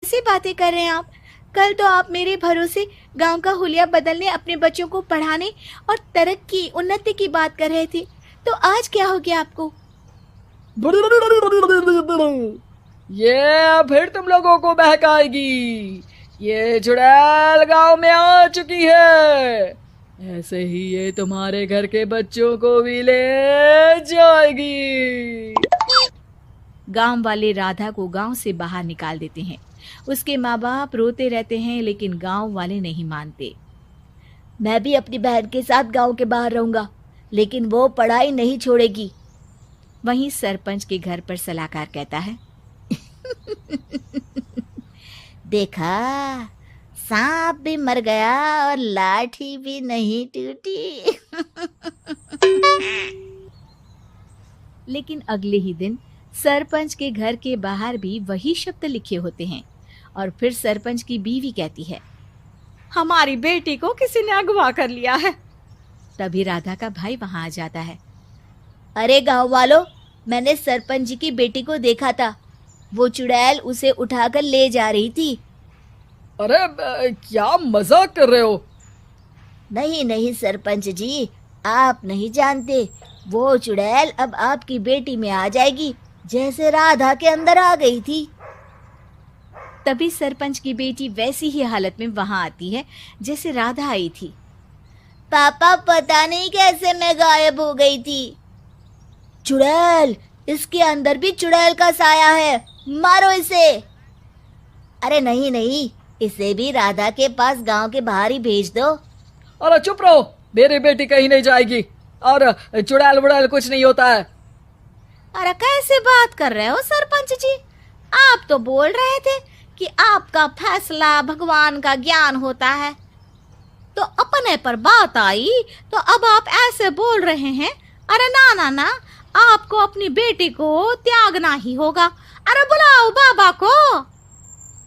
कैसी बातें कर रहे हैं आप? कल तो आप मेरे भरोसे गांव का हुलिया बदलने, अपने बच्चों को पढ़ाने और तरक्की उन्नति की बात कर रहे थे, तो आज क्या हो गया आपको? ये फिर तुम लोगों को बहकाएगी। ये चुड़ैल गांव में आ चुकी है। ऐसे ही ये तुम्हारे घर के बच्चों को भी ले जाएगी। गांव वाले राधा को गांव से बाहर निकाल देते हैं। उसके माँ बाप रोते रहते हैं, लेकिन गांव वाले नहीं मानते। मैं भी अपनी बहन के साथ गांव के बाहर रहूंगा, लेकिन वो पढ़ाई नहीं छोड़ेगी। वहीं सरपंच के घर पर सलाहकार कहता है, देखा, सांप भी मर गया और लाठी भी नहीं टूटी। लेकिन अगले ही दिन सरपंच के घर के बाहर भी वही शब्द लिखे होते हैं। और फिर सरपंच की बीवी कहती है, हमारी बेटी को किसी ने अगवा कर लिया है। तभी राधा का भाई वहां आ जाता है। अरे गांव वालों, मैंने सरपंच जी की बेटी को देखा था। वो चुड़ैल उसे उठाकर ले जा रही थी। अरे क्या मजाक कर रहे हो? नहीं नहीं सरपंच जी, आप नहीं जानते। वो चुड़ैल अब आपकी बेटी में आ जाएगी, जैसे राधा के अंदर आ गई थी। तभी सरपंच की बेटी वैसी ही हालत में वहां आती है जैसे राधा आई थी। पापा, पता नहीं कैसे मैं गायब हो गई थी। चुड़ैल, इसके अंदर भी चुड़ैल का साया है, मारो इसे। अरे नहीं नहीं, इसे भी राधा के पास गांव के बाहर ही भेज दो। अरे चुप रहो, मेरी बेटी कहीं नहीं जाएगी और चुड़ैल वुड़ैल कुछ नहीं होता है। अरे कैसे बात कर रहे हो सरपंच जी? आप तो बोल रहे थे कि आपका फैसला भगवान का ज्ञान होता है, तो अपने पर बात आई तो अब आप ऐसे बोल रहे हैं। अरे ना ना ना, आपको अपनी बेटी को त्यागना ही होगा। अरे बुलाओ बाबा को।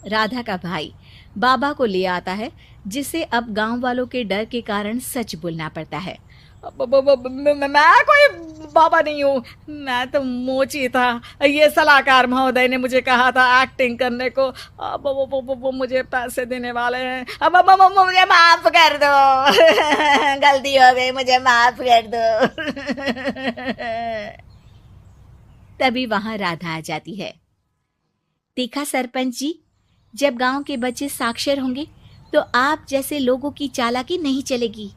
राधा का भाई बाबा को ले आता है, जिसे अब गांव वालों के डर के कारण सच बोलना पड़ता है। मैं कोई बाबा नहीं हूँ, मैं तो मोची था। ये सलाहकार महोदय ने मुझे कहा था एक्टिंग करने को। अब वो मुझे पैसे देने वाले हैं। अब मुझे माफ कर दो। गलती हो गई, मुझे माफ कर दो। तभी वहां राधा आ जाती है। देखा सरपंच जी, जब गांव के बच्चे साक्षर होंगे तो आप जैसे लोगों की चालाकी नहीं चलेगी।